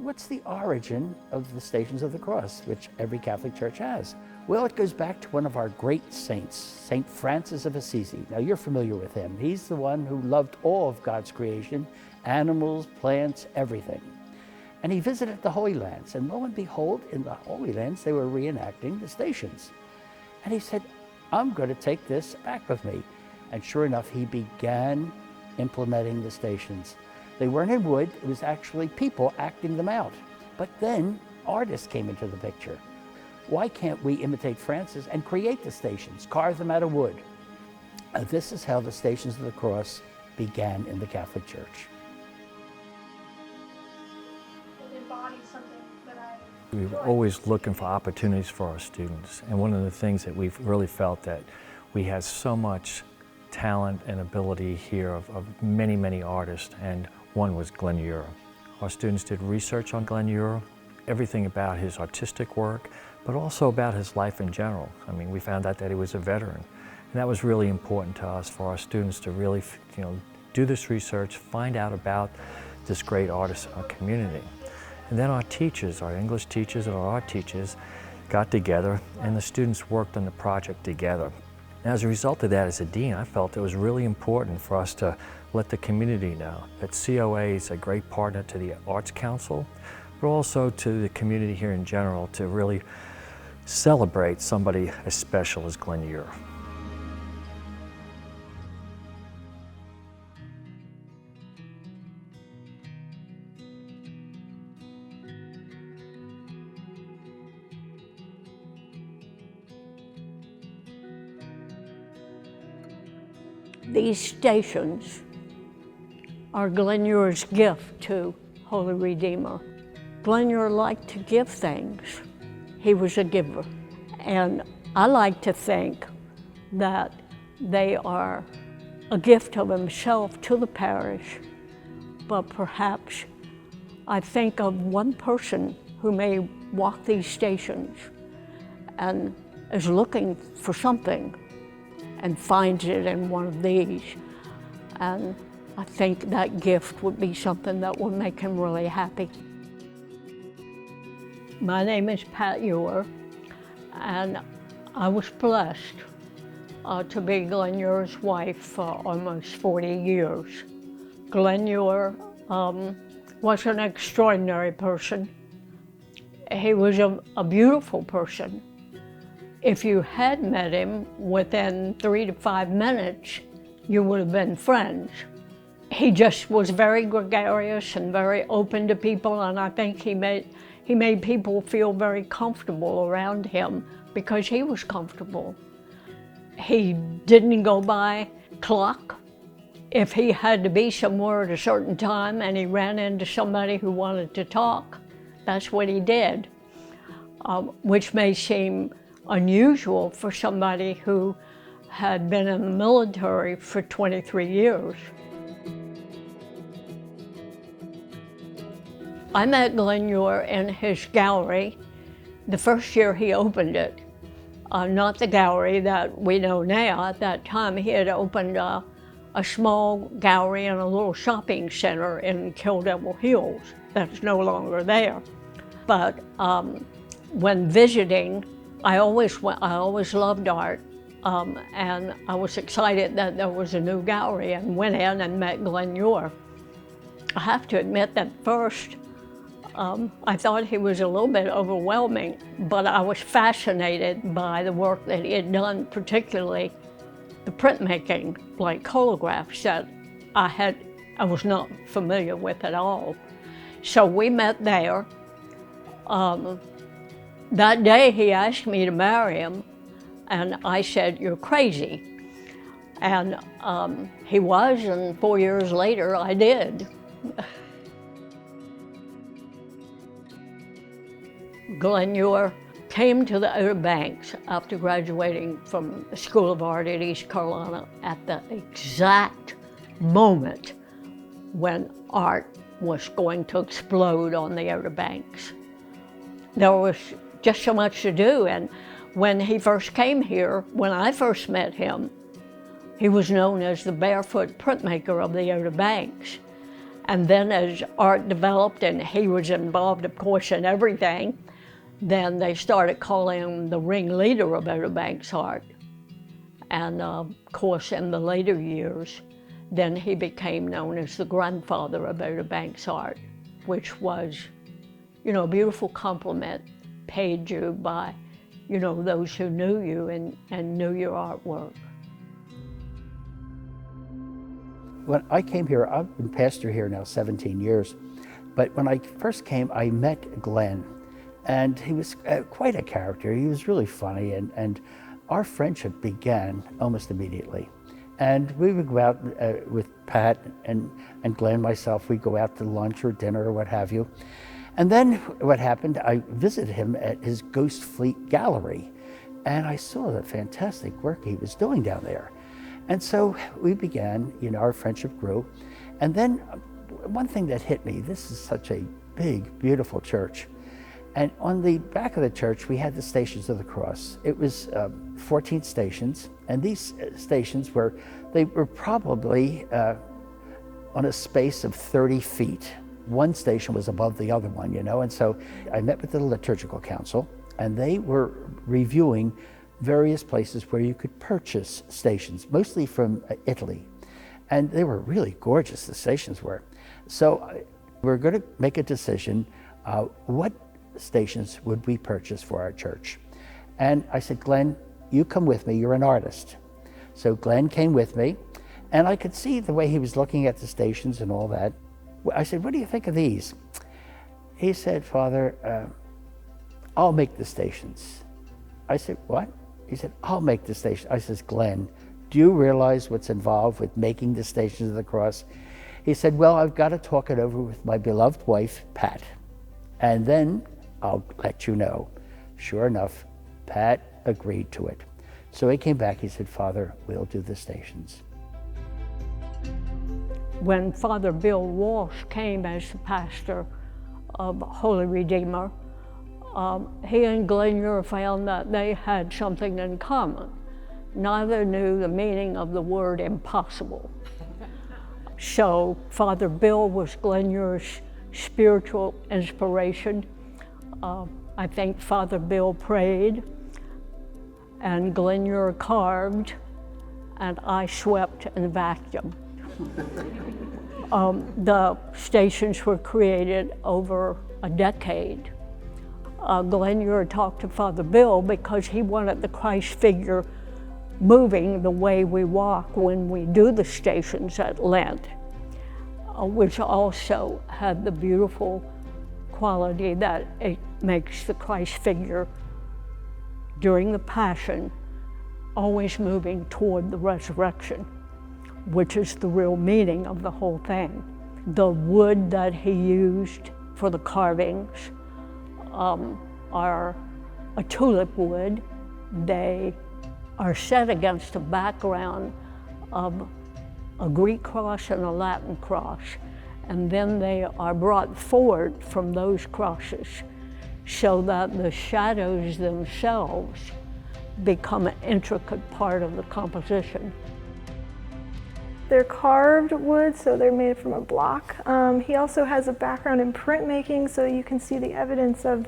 what's the origin of the Stations of the Cross, which every Catholic church has? Well, it goes back to one of our great saints, Saint Francis of Assisi. Now, you're familiar with him. He's the one who loved all of God's creation, animals, plants, everything. And he visited the Holy Lands, and lo and behold, in the Holy Lands, they were reenacting the stations. And he said, I'm going to take this back with me. And sure enough, he began implementing the stations. They weren't in wood, it was actually people acting them out. But then artists came into the picture. Why can't we imitate Francis and create the stations, carve them out of wood? This is how the Stations of the Cross began in the Catholic Church. We're always looking for opportunities for our students. And one of the things that we've really felt that we have so much talent and ability here of many, many artists, and one was Glenn Eure. Our students did research on Glenn Eure, everything about his artistic work, but also about his life in general. I mean, we found out that he was a veteran, and that was really important to us for our students to really, do this research, find out about this great artist in our community. And then our teachers, our English teachers and our art teachers got together, and the students worked on the project together. And as a result of that, as a dean, I felt it was really important for us to let the community know that COA is a great partner to the Arts Council, but also to the community here in general to really celebrate somebody as special as Glenn Eure. These stations are Glenn Eure's gift to Holy Redeemer. Glenn Eure liked to give things. He was a giver. And I like to think that they are a gift of himself to the parish, but perhaps I think of one person who may walk these stations and is looking for something and finds it in one of these. And I think that gift would be something that would make him really happy. My name is Pat Eure, and I was blessed to be Glenn Eure's wife for almost 40 years. Glenn Eure was an extraordinary person. He was a beautiful person. If you had met him within 3 to 5 minutes, you would have been friends. He just was very gregarious and very open to people, and I think he made people feel very comfortable around him because he was comfortable. He didn't go by clock. If he had to be somewhere at a certain time and he ran into somebody who wanted to talk, that's what he did, which may seem unusual for somebody who had been in the military for 23 years. I met Glenn Eure in his gallery the first year he opened it. Not the gallery that we know now. At that time, he had opened a small gallery in a little shopping center in Kill Devil Hills that's no longer there. But when visiting, I always loved art, and I was excited that there was a new gallery and went in and met Glenn Eure. I have to admit that first, I thought he was a little bit overwhelming, but I was fascinated by the work that he had done, particularly the printmaking, like holographs that I was not familiar with at all. So we met there. That day he asked me to marry him, and I said, "You're crazy." And he was, and 4 years later I did. Glenn Eure came to the Outer Banks after graduating from the School of Art at East Carolina at the exact moment when art was going to explode on the Outer Banks. There was just so much to do, and when he first came here, when I first met him, he was known as the barefoot printmaker of the Outer Banks. And then as art developed and he was involved, of course, in everything, then they started calling him the ringleader of Outer Banks art. And of course, in the later years, then he became known as the grandfather of Outer Banks art, which was, you know, a beautiful compliment paid you by, you know, those who knew you and knew your artwork. When I came here, I've been pastor here now 17 years, but when I first came, I met Glenn, and he was quite a character. He was really funny, and our friendship began almost immediately. And we would go out with Pat and Glenn, myself, we'd go out to lunch or dinner or what have you. And then what happened, I visited him at his Ghost Fleet Gallery, and I saw the fantastic work he was doing down there. And so we began, you know, our friendship grew. And then one thing that hit me, this is such a big, beautiful church. And on the back of the church, we had the Stations of the Cross. It was 14 stations, and these stations they were probably on a space of 30 feet. One station was above the other one, you know, and so I met with the liturgical council, and they were reviewing various places where you could purchase stations, mostly from Italy. And they were really gorgeous, the stations were. So we're going to make a decision, what stations would we purchase for our church? And I said, Glenn, you come with me, you're an artist. So Glenn came with me, and I could see the way he was looking at the stations and all that. I said, what do you think of these? He said, Father, I'll make the stations. I said, what? He said, I'll make the station. I said, Glenn, do you realize what's involved with making the Stations of the Cross? He said, well, I've got to talk it over with my beloved wife, Pat, and then I'll let you know. Sure enough, Pat agreed to it. So he came back, he said, Father, we'll do the stations. When Father Bill Walsh came as the pastor of Holy Redeemer, he and Glenn Eure found that they had something in common. Neither knew the meaning of the word impossible. So Father Bill was Glenn Eure's spiritual inspiration. I think Father Bill prayed, and Glenn Eure carved, and I swept and vacuumed. The stations were created over a decade. Glenn Eure talked to Father Bill because he wanted the Christ figure moving the way we walk when we do the stations at Lent, which also had the beautiful quality that it makes the Christ figure during the Passion always moving toward the resurrection, which is the real meaning of the whole thing. The wood that he used for the carvings are a tulip wood. They are set against a background of a Greek cross and a Latin cross, and then they are brought forward from those crosses so that the shadows themselves become an intricate part of the composition. They're carved wood, so they're made from a block. He also has a background in printmaking, so you can see the evidence of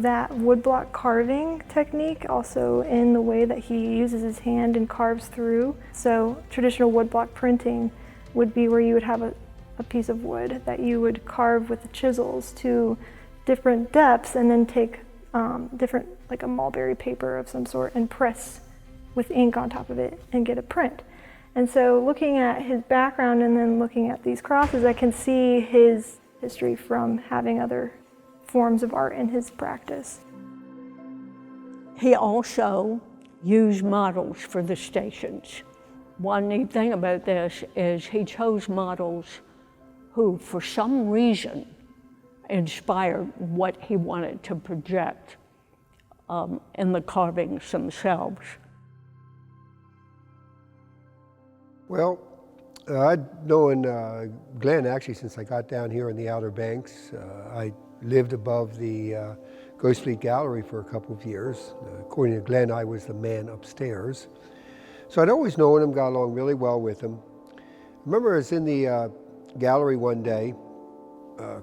that woodblock carving technique also in the way that he uses his hand and carves through. So traditional woodblock printing would be where you would have a piece of wood that you would carve with the chisels to different depths and then take different, like a mulberry paper of some sort, and press with ink on top of it and get a print. And so looking at his background and then looking at these crosses, I can see his history from having other forms of art in his practice. He also used models for the stations. One neat thing about this is he chose models who, for some reason, inspired what he wanted to project in the carvings themselves. Well, I'd known Glenn actually since I got down here in the Outer Banks. I lived above the Ghost Fleet Gallery for a couple of years. According to Glenn, I was the man upstairs. So I'd always known him, got along really well with him. I remember I was in the gallery one day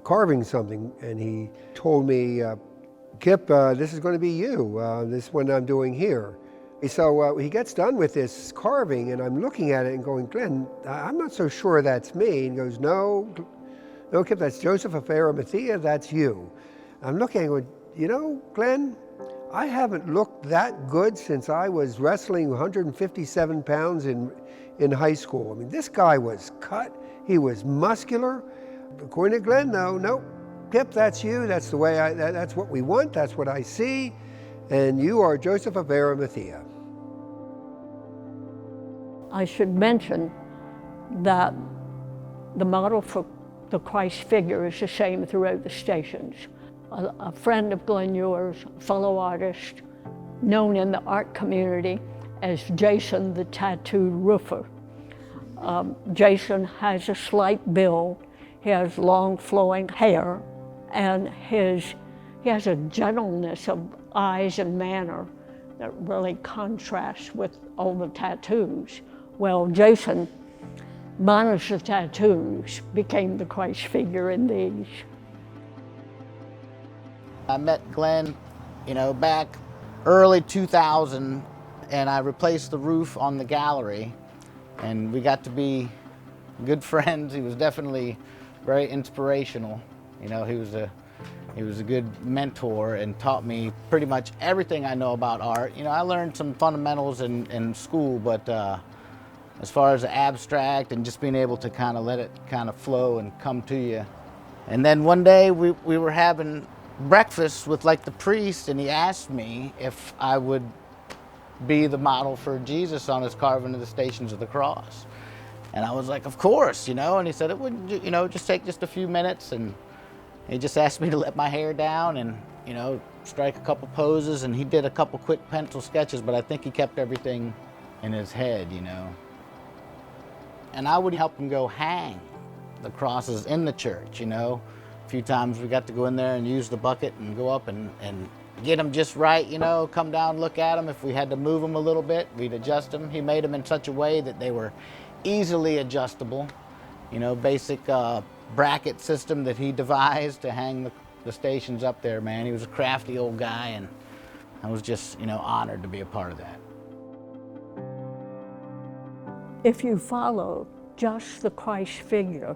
carving something, and he told me, Kip, this is going to be you, this one I'm doing here. So he gets done with this carving, and I'm looking at it and going, Glenn, I'm not so sure that's me. And he goes, no, Kip, that's Joseph of Arimathea, that's you. I'm looking and going, you know, Glenn, I haven't looked that good since I was wrestling 157 pounds in high school. I mean, this guy was cut, he was muscular. According to Glenn, no, Kip, that's you, that's the way that's what we want, that's what I see, and you are Joseph of Arimathea. I should mention that the model for the Christ figure is the same throughout the stations. A friend of Glenn Eure's, fellow artist, known in the art community as Jason the Tattooed Roofer. Jason has a slight build, he has long flowing hair, and he has a gentleness of eyes and manner that really contrasts with all the tattoos. Well, Jason, minus the tattoos, became the Christ figure in these. I met Glenn, back early 2000, and I replaced the roof on the gallery, and we got to be good friends. He was definitely very inspirational. He was a good mentor and taught me pretty much everything I know about art. I learned some fundamentals in school, but as far as the abstract and just being able to kind of let it kind of flow and come to you. And then one day we were having breakfast with the priest, and he asked me if I would be the model for Jesus on his carving of the Stations of the Cross. And I was like, of course, and he said it would, just take just a few minutes, and he just asked me to let my hair down and, strike a couple poses, and he did a couple quick pencil sketches, but I think he kept everything in his head, And I would help him go hang the crosses in the church, A few times we got to go in there and use the bucket and go up and get them just right, come down, look at them. If we had to move them a little bit, we'd adjust them. He made them in such a way that they were easily adjustable, basic bracket system that he devised to hang the stations up there, man. He was a crafty old guy, and I was just, honored to be a part of that. If you follow just the Christ figure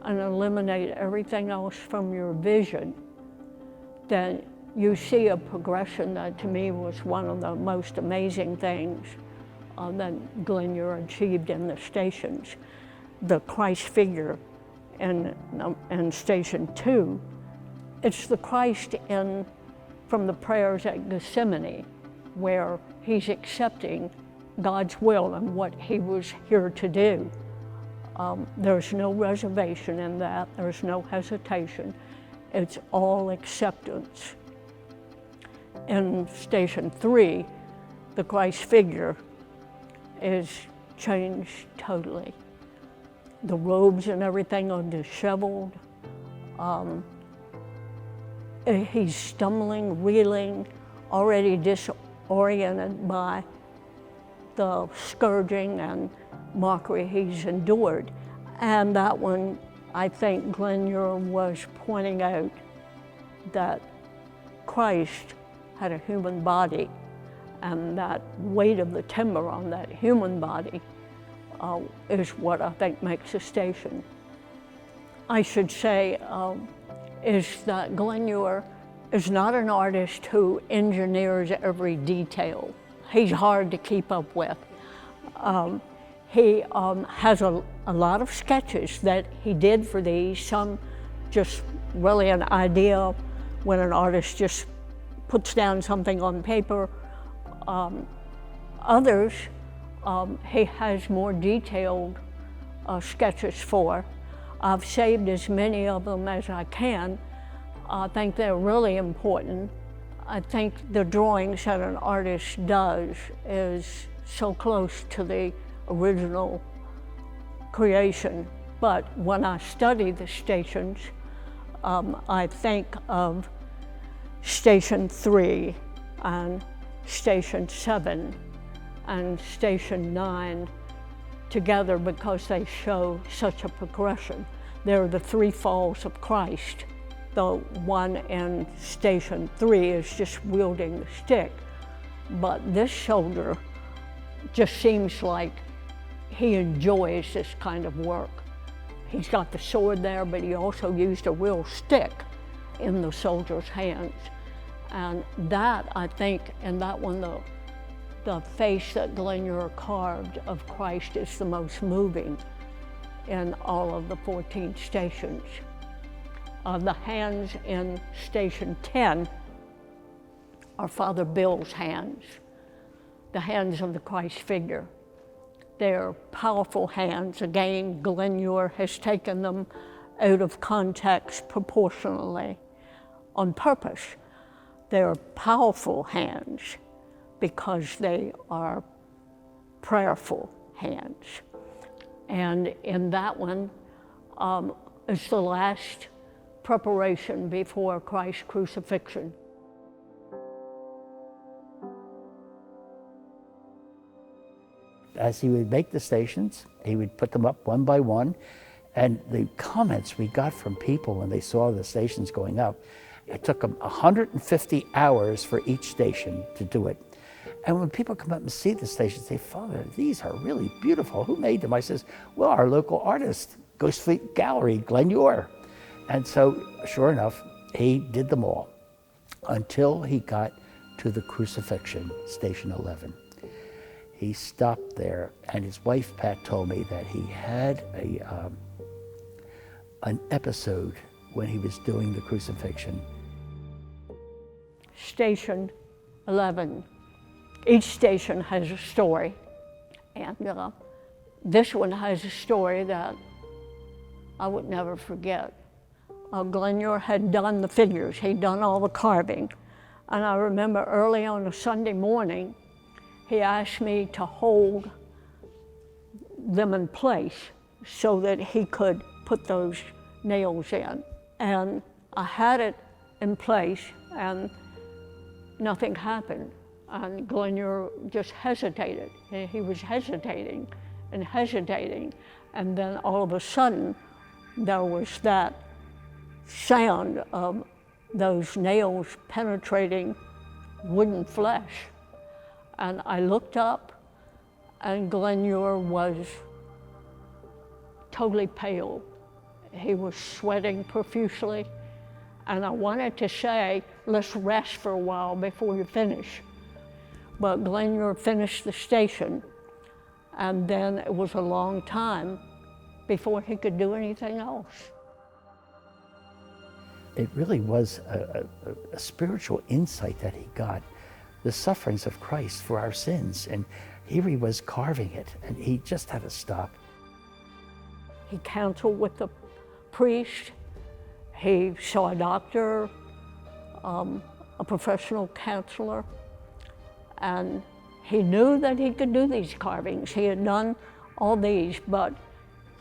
and eliminate everything else from your vision, then you see a progression that to me was one of the most amazing things that Glenn Eure achieved in the stations. The Christ figure in Station 2, it's the Christ from the prayers at Gethsemane, where he's accepting God's will and what he was here to do. There's no reservation in that, there's no hesitation. It's all acceptance. In Station 3, the Christ figure is changed totally. The robes and everything are disheveled. He's stumbling, reeling, already disoriented by the scourging and mockery he's endured. And that one, I think Glenn Eure was pointing out that Christ had a human body, and that weight of the timber on that human body is what I think makes a station. I should say is that Glenn Eure is not an artist who engineers every detail. He's hard to keep up with. He has a lot of sketches that he did for these, some just really an idea when an artist just puts down something on paper. Others, he has more detailed sketches for. I've saved as many of them as I can. I think they're really important. I think the drawings that an artist does is so close to the original creation. But when I study the stations, I think of Station 3 and Station 7 and Station 9 together because they show such a progression. They're the three falls of Christ. The one in Station 3 is just wielding the stick, but this soldier just seems like he enjoys this kind of work. He's got the sword there, but he also used a real stick in the soldier's hands. And that, I think, and that one, the face that Glenn Eure carved of Christ is the most moving in all of the 14 stations. The hands in Station 10 are Father Bill's hands, the hands of the Christ figure. They're powerful hands. Again, Glenn Eure has taken them out of context proportionally on purpose. They're powerful hands because they are prayerful hands. And in that one is the last preparation before Christ's crucifixion. As he would make the stations, he would put them up one by one, and the comments we got from people when they saw the stations going up, it took them 150 hours for each station to do it. And when people come up and see the stations, they say, Father, these are really beautiful. Who made them? I says, well, our local artist, Ghost Fleet Gallery, Glenn Eure. And so, sure enough, he did them all until he got to the crucifixion, Station 11. He stopped there, and his wife, Pat, told me that he had an episode when he was doing the crucifixion. Station 11. Each station has a story, and this one has a story that I would never forget. Glenn Eure had done the figures, he'd done all the carving, and I remember early on a Sunday morning, he asked me to hold them in place so that he could put those nails in. And I had it in place, and nothing happened. And Glenn Eure just hesitated. He was hesitating and hesitating. And then all of a sudden, there was that sound of those nails penetrating wooden flesh. And I looked up, and Glenn Eure was totally pale. He was sweating profusely. And I wanted to say, let's rest for a while before you finish. But Glenn Eure finished the station, and then it was a long time before he could do anything else. It really was a spiritual insight that he got, the sufferings of Christ for our sins, and here he was carving it, and he just had to stop. He counseled with the priest, he saw a doctor, a professional counselor, and he knew that he could do these carvings. He had done all these, but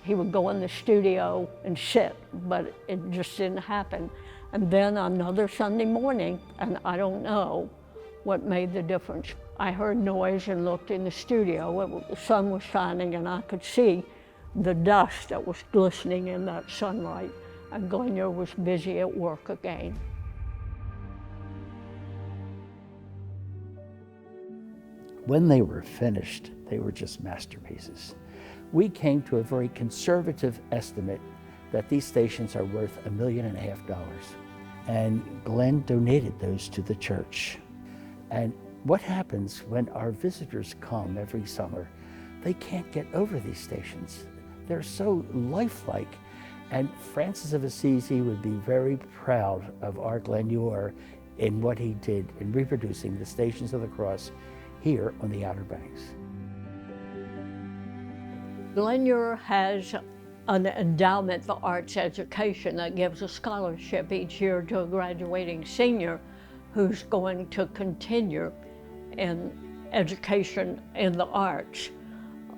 he would go in the studio and sit, but it just didn't happen. And then another Sunday morning, and I don't know what made the difference. I heard noise and looked in the studio. The sun was shining, and I could see the dust that was glistening in that sunlight. And Glenn Eure was busy at work again. When they were finished, they were just masterpieces. We came to a very conservative estimate that these stations are worth $1.5 million. And Glenn donated those to the church. And what happens when our visitors come every summer, they can't get over these stations. They're so lifelike. And Francis of Assisi would be very proud of our Glenn Eure in what he did in reproducing the Stations of the Cross here on the Outer Banks. Glenn Eure has an endowment for arts education that gives a scholarship each year to a graduating senior who's going to continue in education in the arts.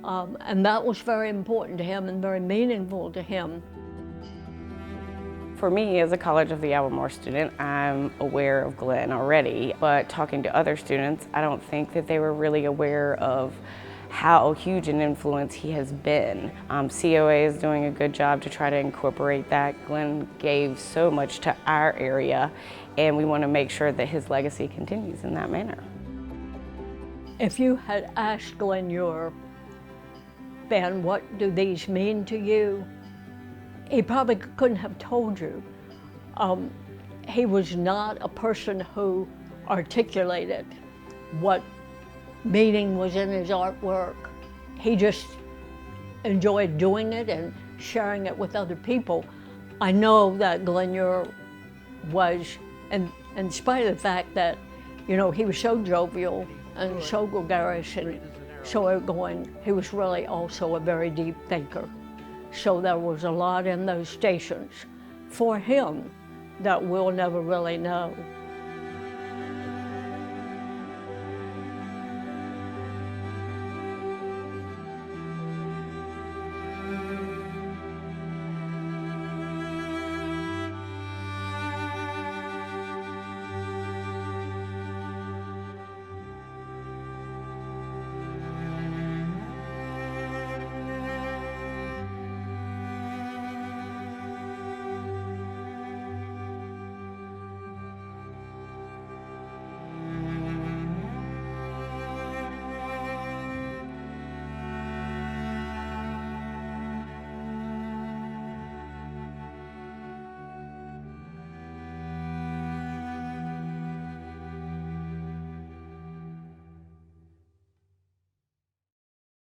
And that was very important to him and very meaningful to him. For me, as a College of the Albemarle student, I'm aware of Glenn already, but talking to other students, I don't think that they were really aware of how huge an influence he has been. COA is doing a good job to try to incorporate that. Glenn gave so much to our area, and we want to make sure that his legacy continues in that manner. If you had asked Glenn Eure, Ben, what do these mean to you? He probably couldn't have told you. He was not a person who articulated what meaning was in his artwork. He just enjoyed doing it and sharing it with other people. I know that Glenn Eure was, and in spite of the fact that, you know, he was so jovial and so gregarious and so outgoing, he was really also a very deep thinker. So there was a lot in those stations for him that we'll never really know.